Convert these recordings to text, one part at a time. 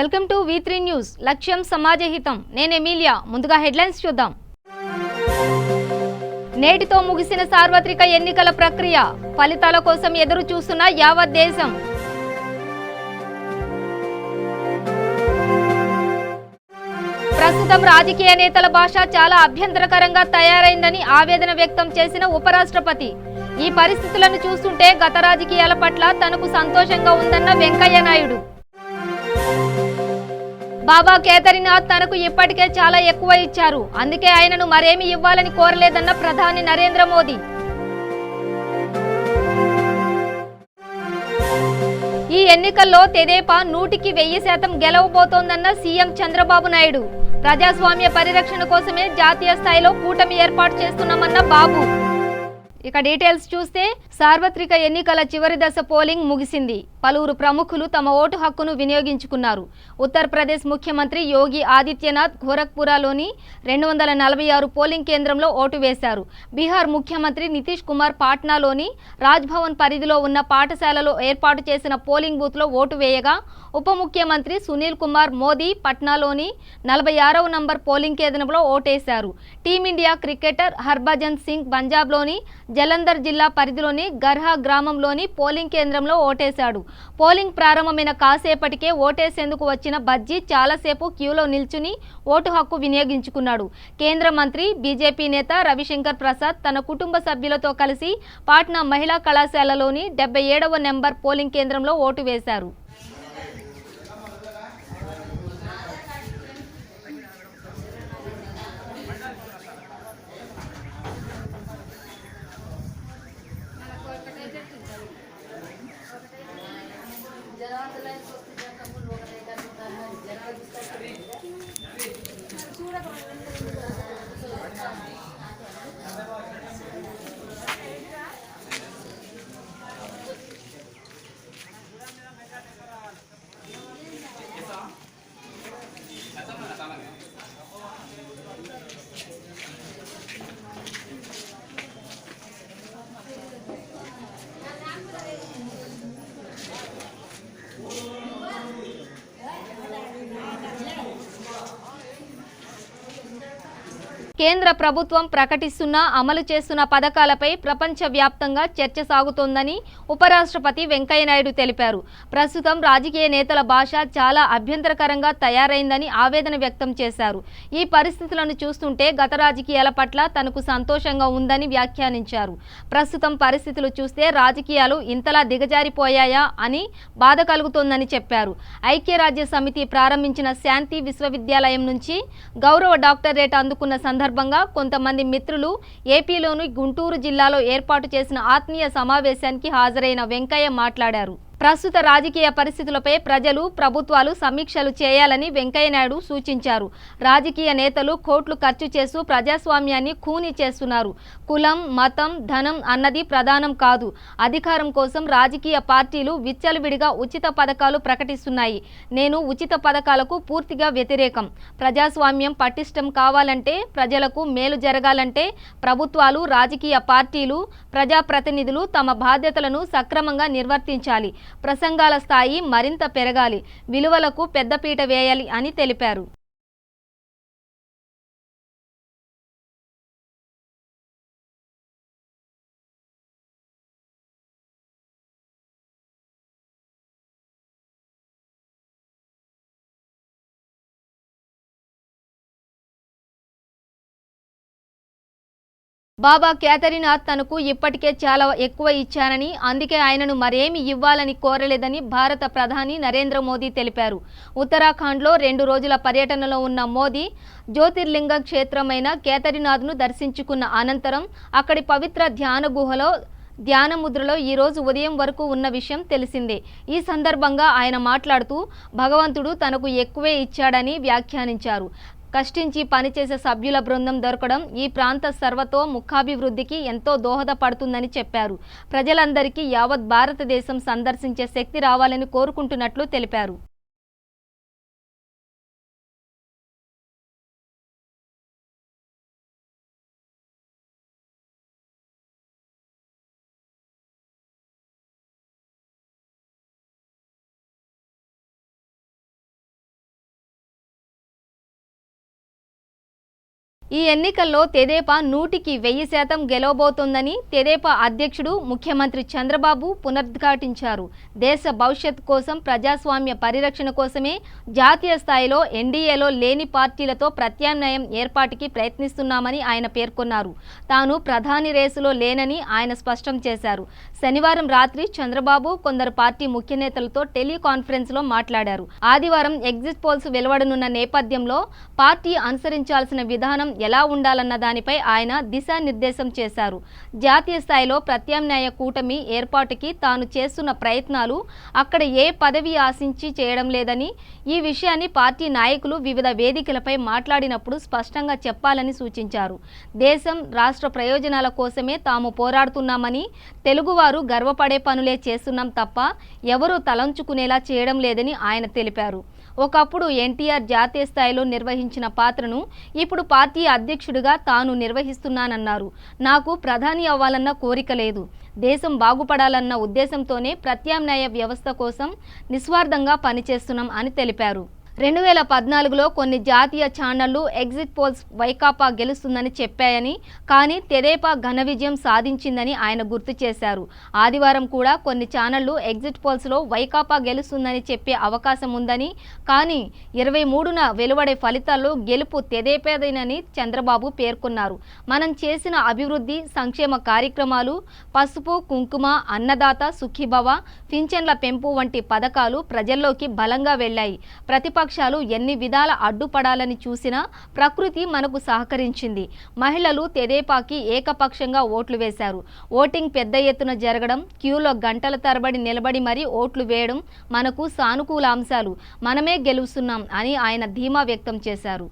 Welcome to V3 news. లక్ష్యం సమాజహితం. నేను Emilia. ముందుగా హెడ్లైన్స్ చూద్దాం. నేటితో ముగిసిన సార్వత్రిక ఎన్నికల ప్రక్రియ. ఫలితాల కోసం ఎదురు చూస్తున్న యావత్ దేశం. ప్రస్తుతం రాజకీయ నేతల భాష చాలా అభ్యంతరకరంగా తయారైందని ఆవేదన వ్యక్తం చేసిన ఉపరాష్ట్రపతి. ఈ పరిస్థితులను చూస్తుంటే గత రాజకీయాల పట్ల తనకు సంతోషంగా ఉందన్న వెంకయ్య నాయుడు. బాబా కేదారీనాథ్ తనకు ఇప్పటికే చాలా ఎక్కువ ఇచ్చారు, అందుకే ఆయనను మరేమి ఇవ్వాలని కోరలేదన్న ప్రధాని నరేంద్ర మోదీ. ఈ ఎన్నికల్లో తెదేపా 100% గెలవబోతోందన్న సీఎం చంద్రబాబు నాయుడు. ప్రజాస్వామ్య పరిరక్షణ కోసమే జాతీయ స్థాయిలో కూటమి ఏర్పాటు చేస్తున్నామన్న బాబు. ఇక డీటెయిల్స్ చూస్తే సార్వత్రిక ఎన్నికల చివరి దశ పోలింగ్ ముగిసింది. పలువురు ప్రముఖులు తమ ఓటు హక్కును వినియోగించుకున్నారు. ఉత్తరప్రదేశ్ ముఖ్యమంత్రి యోగి ఆదిత్యనాథ్ గోరఖ్పురాలోని 246 పోలింగ్ కేంద్రంలో ఓటు వేశారు. బీహార్ ముఖ్యమంత్రి నితీష్ కుమార్ పాట్నాలోని రాజ్భవన్ పరిధిలో ఉన్న పాఠశాలలో ఏర్పాటు చేసిన పోలింగ్ బూత్లో ఓటు వేయగా, ఉప ముఖ్యమంత్రి సునీల్ కుమార్ మోదీ పట్నాలోని 46వ నంబర్ పోలింగ్ కేంద్రంలో ఓటేశారు. టీమిండియా క్రికెటర్ హర్భజన్ సింగ్ పంజాబ్లోని జలంధర్ జిల్లా పరిధిలోని గర్హా గ్రామంలోని పోలింగ్ కేంద్రంలో ఓటేశాడు. పోలింగ్ ప్రారంభమైన కాసేపటికే ఓటేసేందుకు వచ్చిన బజ్జీ చాలాసేపు క్యూలో నిల్చుని ఓటు హక్కు వినియోగించుకున్నాడు. కేంద్ర మంత్రి బీజేపీ నేత రవిశంకర్ ప్రసాద్ తన కుటుంబ సభ్యులతో కలిసి పాట్నా మహిళా కళాశాలలోని 77వ నెంబర్ పోలింగ్ కేంద్రంలో ఓటు వేశారు. కేంద్ర ప్రభుత్వం ప్రకటిస్తున్న అమలు చేస్తున్న పథకాలపై ప్రపంచవ్యాప్తంగా చర్చ సాగుతోందని ఉపరాష్ట్రపతి వెంకయ్యనాయుడు తెలిపారు. ప్రస్తుతం రాజకీయ నేతల భాష చాలా అభ్యంతరకరంగా తయారైందని ఆవేదన వ్యక్తం చేశారు. ఈ పరిస్థితులను చూస్తుంటే గత రాజకీయాల పట్ల తనకు సంతోషంగా ఉందని వ్యాఖ్యానించారు. ప్రస్తుతం పరిస్థితులు చూస్తే రాజకీయాలు ఇంతలా దిగజారిపోయాయా అని బాధ కలుగుతోందని చెప్పారు. ఐక్యరాజ్య సమితి ప్రారంభించిన శాంతి విశ్వవిద్యాలయం నుంచి గౌరవ డాక్టరేట్ అందుకున్న సందర్భంగా కొంతమంది మిత్రులు ఏపీలోని గుంటూరు జిల్లాలో ఏర్పాటు చేసిన ఆత్మీయ సమావేశానికి హాజరైన వెంకయ్య మాట్లాడారు. ప్రస్తుత రాజకీయ పరిస్థితులపై ప్రజలు, ప్రభుత్వాలు సమీక్షలు చేయాలని వెంకయ్యనాయుడు సూచించారు. రాజకీయ నేతలు కోట్లు ఖర్చు చేస్తూ ప్రజాస్వామ్యాన్ని ఖూనీ చేస్తున్నారు. కులం, మతం, ధనం అన్నది ప్రధానం కాదు. అధికారం కోసం రాజకీయ పార్టీలు విచ్చలవిడిగా ఉచిత పథకాలు ప్రకటిస్తున్నాయి. నేను ఉచిత పథకాలకు పూర్తిగా వ్యతిరేకం. ప్రజాస్వామ్యం పటిష్టం కావాలంటే, ప్రజలకు మేలు జరగాలంటే ప్రభుత్వాలు, రాజకీయ పార్టీలు, ప్రజాప్రతినిధులు తమ బాధ్యతలను సక్రమంగా నిర్వర్తించాలి. ప్రసంగాల స్థాయి మరింత పెరగాలి. విలువలకు పెద్దపీట వేయాలి అని తెలిపారు. బాబా కేదారీనాథ్ తనకు ఇప్పటికే చాలా ఎక్కువ ఇచ్చారని, అందుకే ఆయనను మరేమి ఇవ్వాలని కోరలేదని భారత ప్రధాని నరేంద్ర మోదీ తెలిపారు. ఉత్తరాఖండ్లో 2 రోజుల పర్యటనలో ఉన్న మోదీ జ్యోతిర్లింగ క్షేత్రమైన కేదారీనాథ్ను దర్శించుకున్న అనంతరం అక్కడి పవిత్ర ధ్యాన గుహలో ధ్యాన ముద్రలో ఈ రోజు ఉదయం వరకు ఉన్న విషయం తెలిసిందే. ఈ సందర్భంగా ఆయన మాట్లాడుతూ భగవంతుడు తనకు ఎక్కువే ఇచ్చాడని వ్యాఖ్యానించారు. కష్టించి పనిచేసే సభ్యుల బృందం దొరకడం ఈ ప్రాంత సర్వతో ముఖాభివృద్ధికి ఎంతో దోహదపడుతుందని చెప్పారు. ప్రజలందరికీ యావత్ భారతదేశం సందర్శించే శక్తి రావాలని కోరుకుంటున్నట్లు తెలిపారు. ఈ ఎన్నికల్లో తెదేపా 100% గెలవబోతోందని తెదేపా అధ్యక్షుడు ముఖ్యమంత్రి చంద్రబాబు పునరుద్ఘాటించారు. దేశ భవిష్యత్ కోసం, ప్రజాస్వామ్య పరిరక్షణ కోసమే జాతీయ స్థాయిలో ఎన్డీఏలో లేని పార్టీలతో ప్రత్యామ్నాయం ఏర్పాటుకి ప్రయత్నిస్తున్నామని ఆయన పేర్కొన్నారు. తాను ప్రధాని రేసులో లేనని ఆయన స్పష్టం చేశారు. శనివారం రాత్రి చంద్రబాబు కొందరు పార్టీ ముఖ్య నేతలతో టెలికాన్ఫరెన్స్లో మాట్లాడారు. ఆదివారం ఎగ్జిట్ పోల్స్ వెలువడనున్న నేపథ్యంలో పార్టీ అనుసరించాల్సిన విధానం ఎలా ఉండాలన్న దానిపై ఆయన దిశానిర్దేశం చేశారు. జాతీయ స్థాయిలో ప్రత్యామ్నాయ కూటమి ఏర్పాటుకి తాను చేస్తున్న ప్రయత్నాలు అక్కడ ఏ పదవి ఆశించి చేయడం లేదని, ఈ విషయాన్ని పార్టీ నాయకులు వివిధ వేదికలపై మాట్లాడినప్పుడు స్పష్టంగా చెప్పాలని సూచించారు. దేశం, రాష్ట్ర ప్రయోజనాల కోసమే తాము పోరాడుతున్నామని, తెలుగువారు గర్వపడే పనులే చేస్తున్నాం తప్ప ఎవరూ తలంచుకునేలా చేయడం లేదని ఆయన తెలిపారు. ఒకప్పుడు ఎన్టీఆర్ జాతీయ స్థాయిలో నిర్వహించిన పాత్రను ఇప్పుడు పార్టీ అధ్యక్షుడిగా తాను నిర్వహిస్తున్నానన్నారు. నాకు ప్రధాని అవ్వాలన్న కోరిక లేదు. దేశం బాగుపడాలన్న ఉద్దేశంతోనే ప్రత్యామ్నాయ వ్యవస్థ కోసం నిస్వార్థంగా పనిచేస్తున్నాం అని తెలిపారు. 2014లో కొన్ని జాతీయ ఛానళ్లు ఎగ్జిట్ పోల్స్ వైకాపా గెలుస్తుందని చెప్పాయని, కానీ తెదేపా ఘన విజయం సాధించిందని ఆయన గుర్తు చేశారు. ఆదివారం కూడా కొన్ని ఛానళ్లు ఎగ్జిట్ పోల్స్లో వైకాపా గెలుస్తుందని చెప్పే అవకాశం ఉందని, కానీ 23న వెలువడే ఫలితాల్లో గెలుపు తెదేపాదేనని చంద్రబాబు పేర్కొన్నారు. మనం చేసిన అభివృద్ధి, సంక్షేమ కార్యక్రమాలు, పసుపు, కుంకుమ, అన్నదాత, సుఖీభవ, పింఛన్ల పెంపు వంటి పథకాలు ప్రజల్లోకి బలంగా వెళ్లాయి. ప్రతిపక్షాలు ఎన్ని విధాల అడ్డుపడాలని చూసినా ప్రకృతి మనకు సహకరించింది. మహిళలు తెదేపాకి ఏకపక్షంగా ఓట్లు వేశారు. ఓటింగ్ పెద్ద ఎత్తున జరగడం, క్యూలో గంటల తరబడి నిలబడి మరీ ఓట్లు వేయడం మనకు సానుకూల అంశాలు. మనమే గెలుస్తున్నాం అని ఆయన ధీమా వ్యక్తం చేశారు.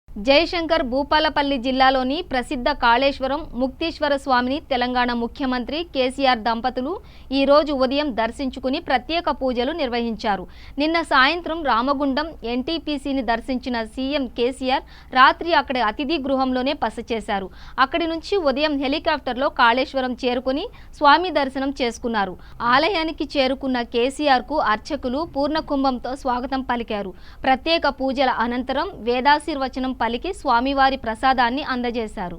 జయశంకర్ భూపాలపల్లి జిల్లాలోని ప్రసిద్ధ కాళేశ్వరం ముక్తీశ్వర స్వామిని తెలంగాణ ముఖ్యమంత్రి కేసీఆర్ దంపతులు ఈ రోజు ఉదయం దర్శించుకుని ప్రత్యేక పూజలు నిర్వహించారు. నిన్న సాయంత్రం రామగుండం ఎన్టీపీసీని దర్శించిన సీఎం కేసీఆర్ రాత్రి అక్కడి అతిథి గృహంలోనే బస చేశారు. అక్కడి నుంచి ఉదయం హెలికాప్టర్లో కాళేశ్వరం చేరుకుని స్వామి దర్శనం చేసుకున్నారు. ఆలయానికి చేరుకున్న కేసీఆర్కు అర్చకులు పూర్ణకుంభంతో స్వాగతం పలికారు. ప్రత్యేక పూజల అనంతరం వేదాశీర్వచనం పలికి స్వామివారి ప్రసాదాన్ని అందజేశారు.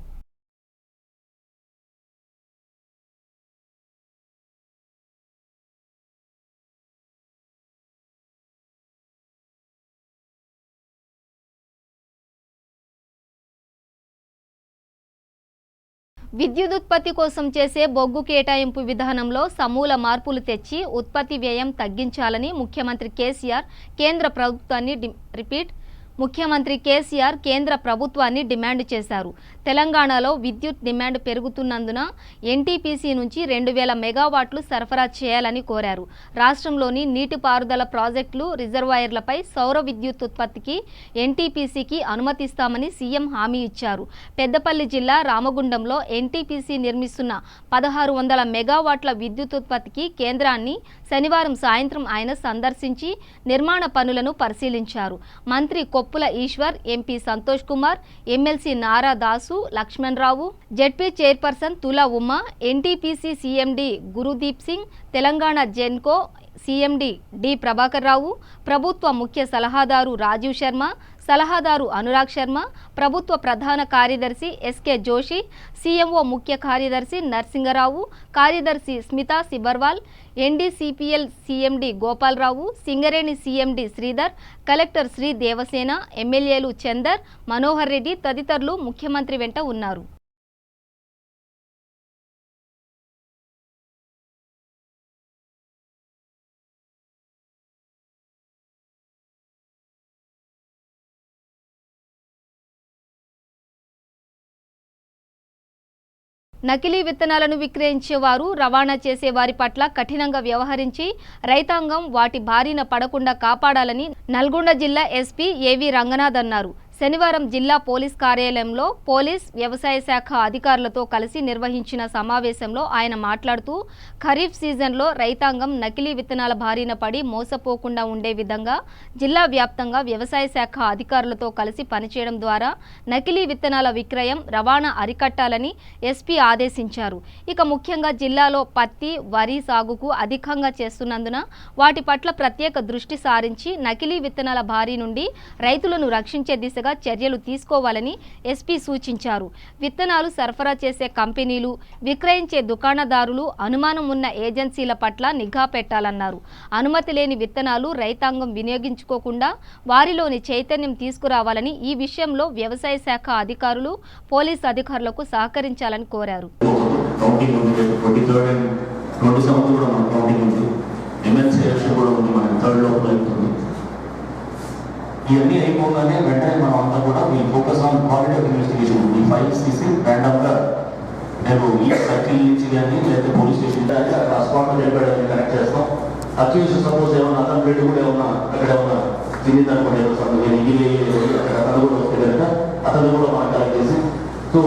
విద్యుదుత్పత్తి కోసం చేసే బొగ్గు కేటాయింపు విధానంలో సమూల మార్పులు తెచ్చి ఉత్పత్తి వ్యయం తగ్గించాలని ముఖ్యమంత్రి కేసీఆర్ కేంద్ర ప్రభుత్వాన్ని డిమాండ్ చేశారు. తెలంగాణలో విద్యుత్ డిమాండ్ పెరుగుతున్నందున ఎన్టీపీసీ నుంచి 2000 మెగావాట్లు సరఫరా చేయాలని కోరారు. రాష్ట్రంలోని నీటిపారుదల ప్రాజెక్టులు, రిజర్వాయర్లపై సౌర విద్యుత్ ఉత్పత్తికి ఎన్టీపీసీకి అనుమతిస్తామని సీఎం హామీ ఇచ్చారు. పెద్దపల్లి జిల్లా రామగుండంలో ఎన్టీపీసీ నిర్మిస్తున్న 1600 మెగావాట్ల విద్యుత్ ఉత్పత్తికి కేంద్రాన్ని శనివారం సాయంత్రం ఆయన సందర్శించి నిర్మాణ పనులను పరిశీలించారు. మంత్రి Koppula Eshwar, MP Santosh Kumar, MLC Nara Dasu Lakshmanarao, ZP chairperson Tula Uma, NTPC CMD Gurudeep Singh, Telangana Genco CMD D Prabhakar Rao, ప్రభుత్వ ముఖ్య సలహాదారు రాజీవ్ శర్మ, సలహాదారు అనురాగ్ శర్మ, ప్రభుత్వ ప్రధాన కార్యదర్శి ఎస్కే జోషి, సీఎంఓ ముఖ్య కార్యదర్శి నర్సింగరావు, కార్యదర్శి Smita Sabharwal, NDCPL CMD Gopalarao, Singareni CMD Sridhar, collector Sri Devasena, ఎమ్మెల్యేలు చందర్, మనోహర్ రెడ్డి తదితరులు ముఖ్యమంత్రి వెంట ఉన్నారు. నకిలీ విత్తనాలను విక్రయించేవారు, రవాణా చేసే వారి పట్ల కఠినంగా వ్యవహరించి రైతాంగం వాటి బారిన పడకుండా కాపాడాలని నల్గొండ జిల్లా ఎస్పీ ఏవి రంగనాథ్ అన్నారు. శనివారం జిల్లా పోలీస్ కార్యాలయంలో పోలీస్ వ్యవసాయ శాఖ అధికారులతో కలిసి నిర్వహించిన సమావేశంలో ఆయన మాట్లాడుతూ ఖరీఫ్ సీజన్లో రైతాంగం నకిలీ విత్తనాల బారిన పడి మోసపోకుండా ఉండే విధంగా జిల్లా వ్యాప్తంగా వ్యవసాయ శాఖ అధికారులతో కలిసి పనిచేయడం ద్వారా నకిలీ విత్తనాల విక్రయం రవాణా అరికట్టాలని ఎస్పీ ఆదేశించారు. ఇక ముఖ్యంగా జిల్లాలో పత్తి, వరి సాగుకు అధికంగా చేస్తున్నందున వాటి పట్ల ప్రత్యేక దృష్టి సారించి నకిలీ విత్తనాల బారి నుండి రైతులను రక్షించే దిశగా చర్యలు తీసుకోవాలని ఎస్పీ సూచించారు. విత్తనాలు సరఫరా చేసే కంపెనీలు, విక్రయించే దుకాణదారులు, అనుమానం ఉన్న ఏజెన్సీల పట్ల నిఘా పెట్టాలన్నారు. అనుమతి లేని విత్తనాలు రైతాంగం వినియోగించుకోకుండా వారిలోని చైతన్యం తీసుకురావాలని, ఈ విషయంలో వ్యవసాయ శాఖ అధికారులు, పోలీసు అధికారులకు సహకరించాలని కోరారు. ఇవన్నీ అయిపోగానే వెంటనే మనం అంతా కూడా మీ focus on quality of investigation. ఈ ఫైల్స్ తీసి ర్యాండమ్గా మేము ఈ సర్కిల్ నుంచి కానీ లేదా పోలీస్ స్టేషన్ కానీ అక్కడ స్పాట్ నిలబడి కనెక్ట్ చేస్తాం. అక్యూజ్ సపోజ్ ఏమన్నా అతను పెట్టి కూడా ఏమన్నా అక్కడ ఏమన్నా తిరిగి అనుకోండి అక్కడ అతను కూడా వస్తే కనుక అతను కూడా మనం కలెక్ట్ చేసి సో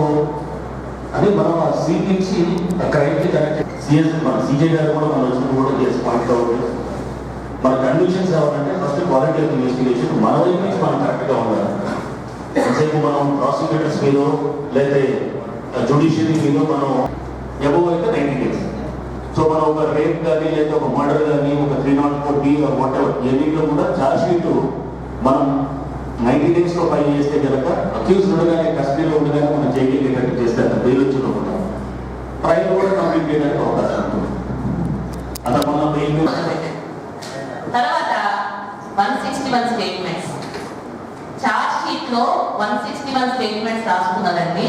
అది మనం ఆ సీట్ నుంచి క్రైమ్కి కనెక్ట్ సిఎస్ మన సీజే గారు కూడా మనం వచ్చినప్పుడు కూడా చేసి పాయింట్ అవుట్ మన కండిషన్స్ ఏమంటే ఫస్ట్ క్వాలిటీ ఆఫ్ ఇన్వెస్టిగేషన్ మన వైపు నుంచి మనం కరెక్ట్గా ఉండాలి. ఎంతసేపు మనం ప్రాసిక్యూటర్స్ మీద లేదా జ్యుడిషియరీ మీద మనం ఎబోవ్ అయితే 90 days. సో మనం ఒక రేప్ కానీ లేదా ఒక మర్డర్ కానీ ఒక 304B వాట్ ఎవర్ ఎన్నిట్లో కూడా ఛార్జ్ షీట్ మనం 90 days ఫైల్ చేస్తే కనుక అక్యూజ్ ఉండగానే కస్టడీలో ఉండగానే మనం జైలు కట్టి చేస్తే బెయిల్ వచ్చి ఉంటాం. ట్రయల్ కూడా కంప్లీట్ చేయడానికి అవకాశం ఉంటుంది. అలా మన బెయిల్ తర్వాత 161 స్టేట్మెంట్స్ చార్జ్ షీట్ లో 161 స్టేట్మెంట్స్ రాసుకున్నదండి.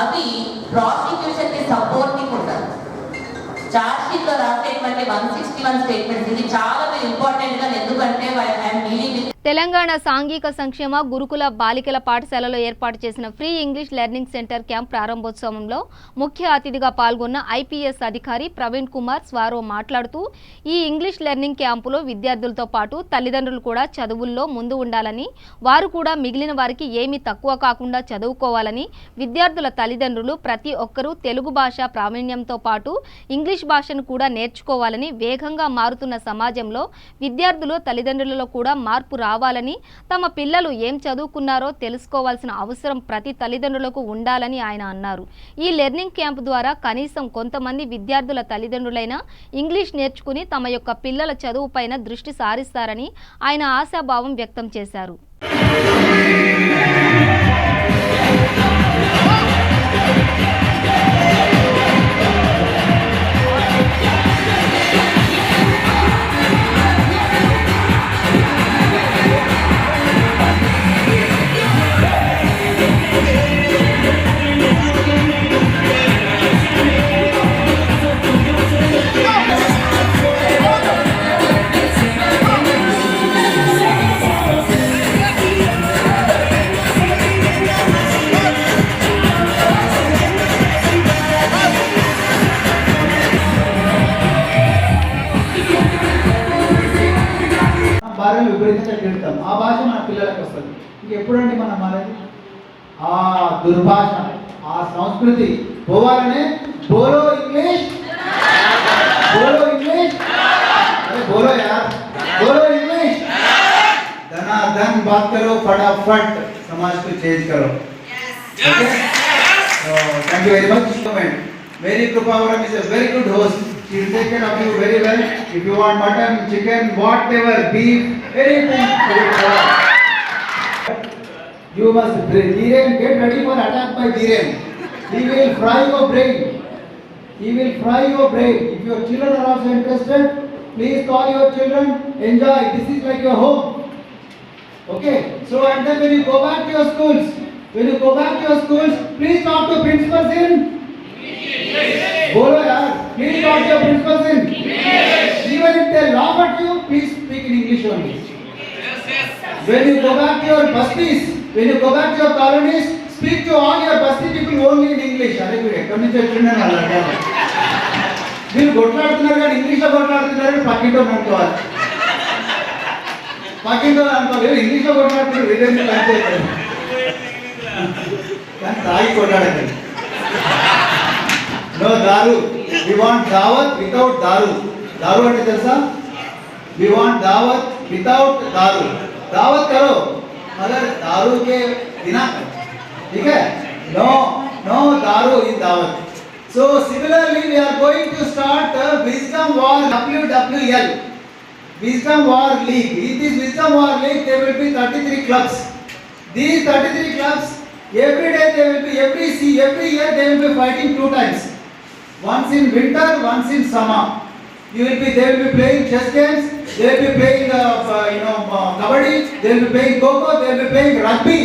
అవి ప్రాసిక్యూషన్ కి సపోర్టింగ్ ఉంటారు. చార్జ్ షీట్ లో రాసేటువంటి 161 స్టేట్మెంట్స్ ఇది చాలా ఇంపార్టెంట్ గా, ఎందుకంటే తెలంగాణ సాంఘిక సంక్షేమ గురుకుల బాలికల పాఠశాలలో ఏర్పాటు చేసిన free English learning centre camp ప్రారంభోత్సవంలో ముఖ్య అతిథిగా పాల్గొన్న ఐపీఎస్ అధికారి ప్రవీణ్ కుమార్ స్వారో మాట్లాడుతూ ఈ ఇంగ్లీష్ లెర్నింగ్ క్యాంపులో విద్యార్థులతో పాటు తల్లిదండ్రులు కూడా చదువుల్లో ముందు ఉండాలని, వారు కూడా మిగిలిన వారికి ఏమీ తక్కువ కాకుండా చదువుకోవాలని, విద్యార్థుల తల్లిదండ్రులు ప్రతి ఒక్కరూ తెలుగు భాష ప్రావీణ్యంతో పాటు ఇంగ్లీష్ భాషను కూడా నేర్చుకోవాలని, వేగంగా మారుతున్న సమాజంలో విద్యార్థులు తల్లిదండ్రులలో కూడా మార్పు రావాలని, తమ పిల్లలు ఏం చదువుకున్నారో తెలుసుకోవాల్సిన అవసరం ప్రతి తల్లిదండ్రులకు ఉండాలని ఆయన అన్నారు. ఈ లెర్నింగ్ క్యాంప్ ద్వారా కనీసం కొంతమంది విద్యార్థుల తల్లిదండ్రులైనా ఇంగ్లీష్ నేర్చుకుని తమ యొక్క పిల్లల చదువుపైన దృష్టి సారిస్తారని ఆయన ఆశాభావం వ్యక్తం చేశారు. విపరీతంగా తిడతాం. ఆ భాష మన పిల్లలకు వస్తుంది. ఇంకెప్పుడండి మనం మారేది? ఆ దుర్భాష, ఆ సంస్కృతి పోవాలనే బోలో ఇంగ్లీష్, బోలో ఇంగ్లీష్, అరే బోలో యార్, బోలో ఇంగ్లీష్. धनाधन बात करो, फटाफट समाज को चेंज करो. Okay? So thank you very much. Mary Krupavaram is a very good host. She will take care of you very well. If you want mutton, chicken, whatever, beef, anything, you must Dhiren, get ready for attack by Dhiren. He will fry your brain. He will fry your brain. If your children are also interested, please call your children. Enjoy. This is like your home. Okay. So and then when you go back to your schools, please talk to principals in Bolo yaar, please talk to your principals in English. Even if they laugh at you, please speak in English only. When you go back to your busties, when you go back to your colonies, speak to all your busty people only in English. Are you ekkadi nunchi vachina alaka? మీరు కొట్లాడుతున్నారు కానీ ఇంగ్లీష్లో కొట్లాడుతున్నారు, పక్కింటో అనుకోవాలి. పక్కింటో అనుకోవాలి, ఇంగ్లీష్లో కొట్లాడుతున్నారు, విదేశీ కానీ తాగి కొట్లాడకండి. No దారు. వి వాంట్ దావత్ వితౌట్ దారు. దారు అంటే తెలుసా? వి వాంట్ దావత్ వితౌట్ दारू. दावत करो मगर दारू के बिना, ठीक है? नो नो दारू इन दावत. So similarly we are going to start Wisdom War WWL, Wisdom War League. In this Wisdom War League there will be 33 clubs. These 33 clubs every day they will be every year they will be fighting 2 times. Once in winter, once in summer. They will be playing chess games, they will be playing kabaddi, they will be playing kho-kho, they will be playing rugby.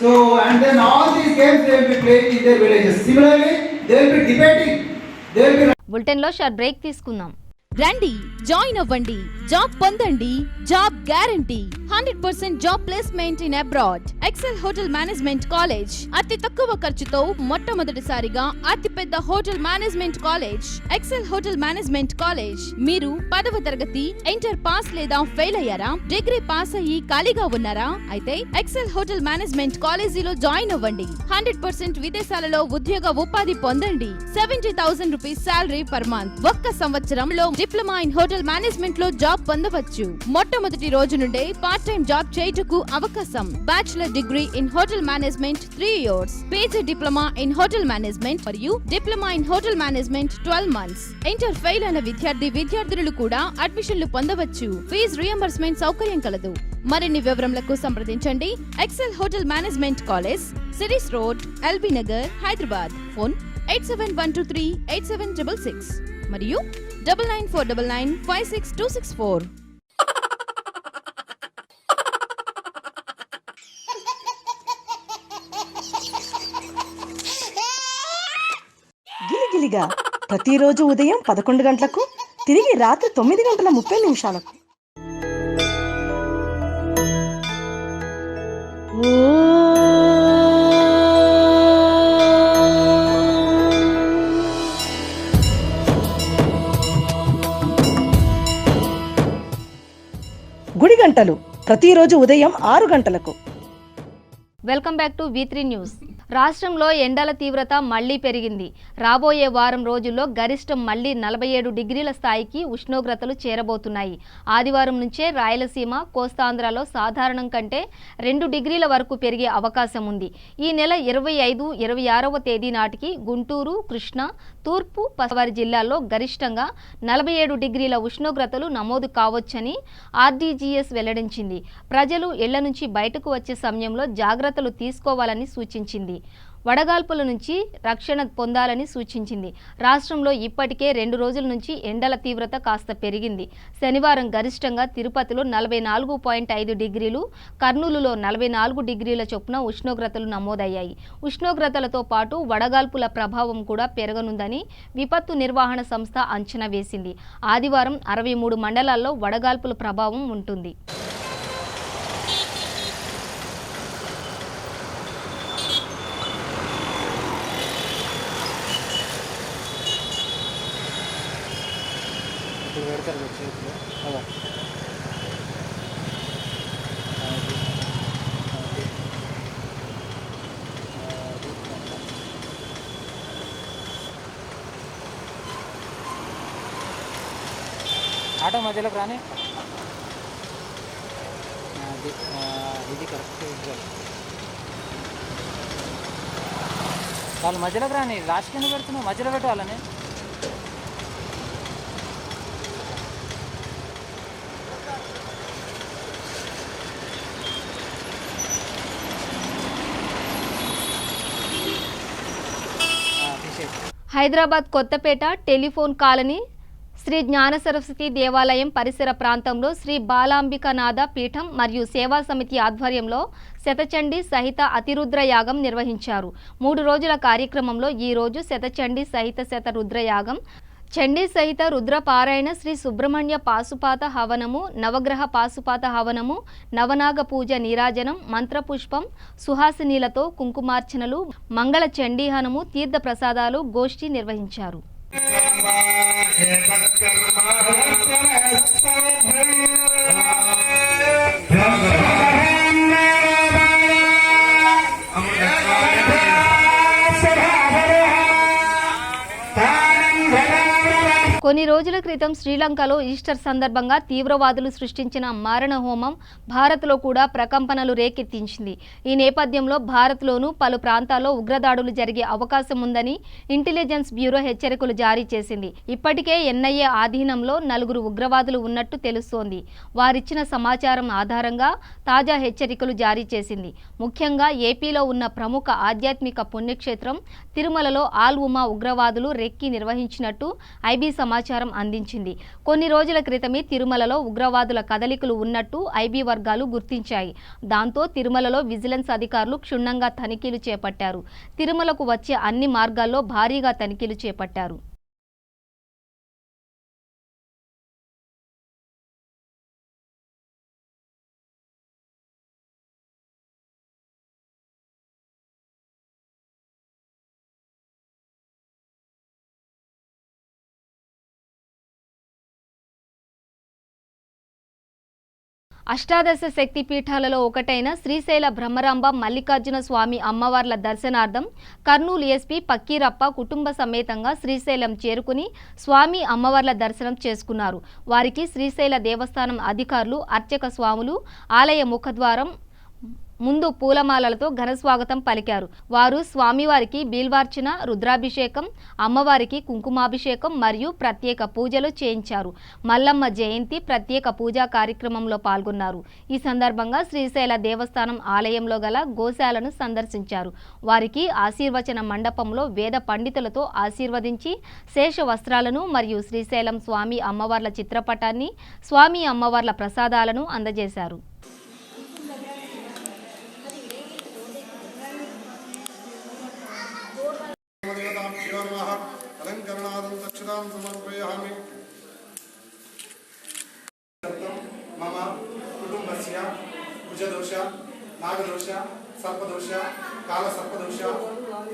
So and then all these games they will be playing in their villages. Similarly they will be debating, they will be. బులెటిన్లో short break తీసుకుందాం. రండి, join అవ్వండి, job పొందండి, job guarantee, 100% job placement in abroad. Excel hotel management college అతి తక్కువ ఖర్చుతో మొట్టమొదటిసారిగా అతి పెద్ద hotel management college Excel hotel management college. మీరు 10వ తరగతి ఇంటర్ పాస్ లేదా ఫెయిల్ అయ్యారా? డిగ్రీ పాస్ అయ్యి ఖాళీగా ఉన్నారా? అయితే ఎక్సెల్ హోటల్ మేనేజ్మెంట్ కాలేజీలో జాయిన్ అవ్వండి. 100% విదేశాలలో ఉద్యోగ ఉపాధి పొందండి. 70,000 రూపీస్ సాలరీ పర్ మంత్. ఒక్క సంవత్సరంలో డిప్లొమా ఇన్ హోటల్ మేనేజ్మెంట్ లో జాబ్ పొందవచ్చు. మొట్టమొదటి రోజు నుండే పార్ట్ టైం జాబ్ చేయుటకు అవకాశం. Bachelor degree in hotel management 3 years, PG diploma in hotel management మరియు diploma in hotel management 12 months. Inter fail అయిన విద్యార్థులు కూడా అడ్మిషన్లు పొందవచ్చు. ఫీజు రియంబర్స్మెంట్ సౌకర్యం కలదు. మరిన్ని వివరములకు సంప్రదించండి. Excel hotel management college, series road, LB Nagar, Hyderabad. Phone 8712387666 మరియు 9949956264. గిలిగిలిగా ప్రతిరోజు ఉదయం 11 గంటలకు, తిరిగి రాత్రి 9:30 గుడి గంటలు ప్రతిరోజు ఉదయం 6 గంటలకు. Welcome back to V3 news. రాష్ట్రంలో ఎండల తీవ్రత మళ్లీ పెరిగింది. రాబోయే వారం రోజుల్లో గరిష్టం మళ్లీ 47 డిగ్రీల స్థాయికి ఉష్ణోగ్రతలు చేరబోతున్నాయి. ఆదివారం నుంచే రాయలసీమ, కోస్తాంధ్రలో సాధారణం కంటే 2 డిగ్రీల వరకు పెరిగే అవకాశం ఉంది. ఈ నెల 25, 26వ తేదీ నాటికి గుంటూరు, కృష్ణా, తూర్పు పశ్చిమ జిల్లాల్లో గరిష్టంగా 47 డిగ్రీల ఉష్ణోగ్రతలు నమోదు కావచ్చని RDGS వెల్లడించింది. ప్రజలు ఇళ్ల నుంచి బయటకు వచ్చే సమయంలో జాగ్రత్తలు తీసుకోవాలని సూచించింది. వడగాల్పుల నుంచి రక్షణ పొందాలని సూచించింది. రాష్ట్రంలో ఇప్పటికే 2 రోజుల నుంచి ఎండల తీవ్రత కాస్త పెరిగింది. శనివారం గరిష్టంగా తిరుపతిలో 44.5 డిగ్రీలు, కర్నూలులో 44 డిగ్రీల చొప్పున ఉష్ణోగ్రతలు నమోదయ్యాయి. ఉష్ణోగ్రతలతో పాటు వడగాల్పుల ప్రభావం కూడా పెరగనుందని విపత్తు నిర్వహణ సంస్థ అంచనా వేసింది. ఆదివారం 63 మండలాల్లో వడగాల్పుల ప్రభావం ఉంటుంది. ఆటో మధ్యలోకి రాని, ఇది కరెక్ట్. వాళ్ళు మధ్యలోకి రాని, లాస్ట్ కింద పెడుతున్నావు, మధ్యలో పెట్టు వాళ్ళని. హైదరాబాద్ కొత్తపేట టెలిఫోన్ కాలనీ శ్రీ జ్ఞాన సరస్వతి దేవాలయం పరిసర ప్రాంతంలో శ్రీ బాలాంబికనాథ పీఠం మరియు సేవా సమితి ఆధ్వర్యంలో శతచండీ సహిత అతిరుద్ర యాగం నిర్వహించారు. 3 రోజుల కార్యక్రమంలో ఈ రోజు శతచండీ సహిత శతరుద్రయాగం, చండీ సహిత రుద్రపారాయణ, శ్రీ సుబ్రహ్మణ్య పాశుపాత హవనము, నవగ్రహ పాశుపాత హవనము, నవనాగ పూజ నీరాజనం, మంత్రపుష్పం, సుహాసినీలతో కుంకుమార్చనలు, మంగళ చండీహనము, తీర్థ ప్రసాదాలు, గోష్ఠి నిర్వహించారు. కొన్ని రోజుల క్రితం శ్రీలంకలో ఈస్టర్ సందర్భంగా తీవ్రవాదులు సృష్టించిన మారణ హోమం భారత్లో కూడా ప్రకంపనలు రేకెత్తించింది. ఈ నేపథ్యంలో భారత్లోనూ పలు ప్రాంతాల్లో ఉగ్రదాడులు జరిగే అవకాశం ఉందని ఇంటెలిజెన్స్ బ్యూరో హెచ్చరికలు జారీ చేసింది. ఇప్పటికే ఎన్ఐఏ ఆధీనంలో 4 ఉగ్రవాదులు ఉన్నట్టు తెలుస్తోంది. వారిచ్చిన సమాచారం ఆధారంగా తాజా హెచ్చరికలు జారీ చేసింది. ముఖ్యంగా ఏపీలో ఉన్న ప్రముఖ ఆధ్యాత్మిక పుణ్యక్షేత్రం తిరుమలలో ఆల్ ఉమా ఉగ్రవాదులు రెక్కి నిర్వహించినట్టు ఐబీ సమాచారం అందించింది. కొన్ని రోజుల క్రితమే తిరుమలలో ఉగ్రవాదుల కదలికలు ఉన్నట్టు ఐబీ వర్గాలు గుర్తించాయి. దాంతో తిరుమలలో విజిలెన్స్ అధికారులు క్షుణ్ణంగా తనిఖీలు చేపట్టారు. తిరుమలకు వచ్చే అన్ని మార్గాల్లో భారీగా తనిఖీలు చేపట్టారు. అష్టాదశ శక్తి పీఠాలలో ఒకటైన శ్రీశైల బ్రహ్మరాంబ మల్లికార్జున స్వామి అమ్మవార్ల దర్శనార్థం కర్నూలు ఎస్పీ పక్కీరప్ప కుటుంబ సమేతంగా శ్రీశైలం చేరుకుని స్వామి అమ్మవార్ల దర్శనం చేసుకున్నారు. వారికి శ్రీశైల దేవస్థానం అధికారులు, అర్చక స్వాములు ఆలయ ముఖద్వారం ముందు పూలమాలలతో ఘనస్వాగతం పలికారు. వారు స్వామివారికి బిల్వార్చన, రుద్రాభిషేకం, అమ్మవారికి కుంకుమాభిషేకం మరియు ప్రత్యేక పూజలు చేయించారు. మల్లమ్మ జయంతి ప్రత్యేక పూజా కార్యక్రమంలో పాల్గొన్నారు. ఈ సందర్భంగా శ్రీశైల దేవస్థానం ఆలయంలో గల గోశాలను సందర్శించారు. వారికి ఆశీర్వచన మండపంలో వేద పండితులతో ఆశీర్వదించి శేష వస్త్రాలను మరియు శ్రీశైలం స్వామి అమ్మవార్ల చిత్రపటాన్ని, స్వామి అమ్మవార్ల ప్రసాదాలను అందజేశారు. अलंकरणादं दक्षिणां समर्पयामि। मम कुटुंबस्य कुजदोष, नागदोष, सर्पदोष, कालसर्पदोष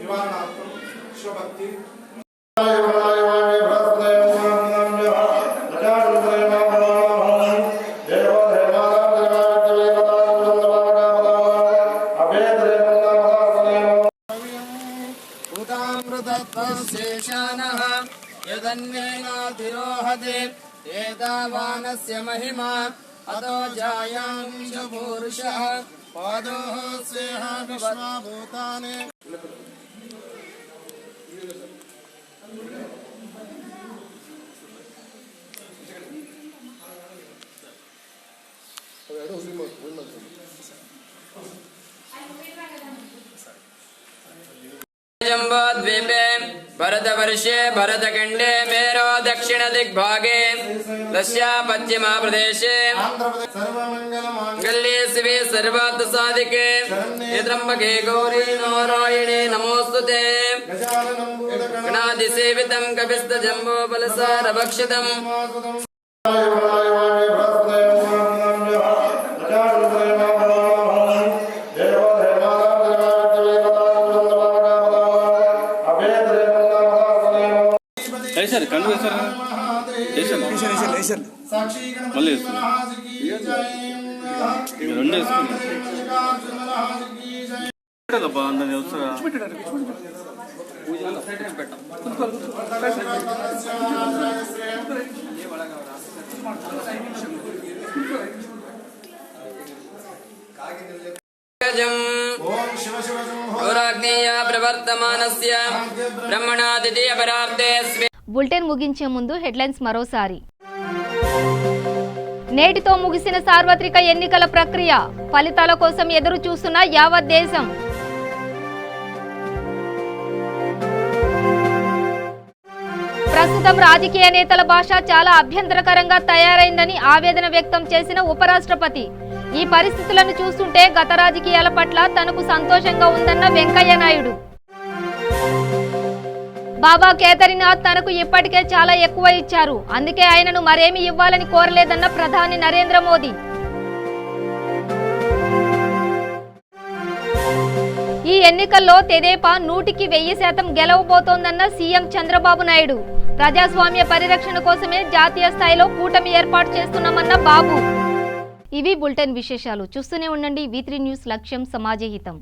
निवारणार्थं शिवभक्ति यदन्येनातिरोहते एतावानस्य महिमा अतो जायांश पुरुषः पादोः स्वेह विश्वभूतानि जम्बोद्वीपे भरतवर्षे भरतखण्डे मेरो दक्षिण दिग्भागे रष्या पश्चिमा प्रदेशे मंगल्ये शिवे सर्वार्थसाधिके त्र्यम्बके गौरी नारायणे नमोस्तुते गणाधिसेवितं कपिस्तजम्बोफलसारभक्षितम् सर कंडू सर मళ్ళీ రెండు వేసుకుంటాబ్బా అందరినీ వస్తారా ప్రవర్తమానస్య బ్రహ్మణా ద్వితీయ పరార్ధే బులెటిన్ ముగించే ముందు హెడ్లైన్స్ మరోసారి. నేటితో ముగిసిన సార్వత్రిక ఎన్నికల ప్రక్రియ, ఫలితాల కోసం ఎదురు చూస్తున్న యావత్ దేశం. ప్రస్తుతం రాజకీయ నేతల భాష చాలా అభ్యంతరకరంగా తయారైందని ఆవేదన వ్యక్తం చేసిన ఉపరాష్ట్రపతి. ఈ పరిస్థితులను చూస్తుంటే గత రాజకీయాల పట్ల తనకు సంతోషంగా ఉందన్న వెంకయ్య నాయుడు. బాబా కేదార్నాథ్ తనకు ఇప్పటికే చాలా ఎక్కువ ఇచ్చారు, అందుకే ఆయనను మరేమి ఇవ్వాలని కోరలేదన్న ప్రధాని నరేంద్ర మోదీ. ఈ ఎన్నికల్లో తెదేపా 100% గెలవబోతోందన్న సీఎం చంద్రబాబు నాయుడు. ప్రజాస్వామ్య పరిరక్షణ కోసమే జాతీయ స్థాయిలో కూటమి ఏర్పాటు చేస్తున్నామన్న బాబు. ఇవి బులెటిన్ విశేషాలు. చూస్తూనే ఉండండి V3 న్యూస్, లక్ష్యం సమాజహితం.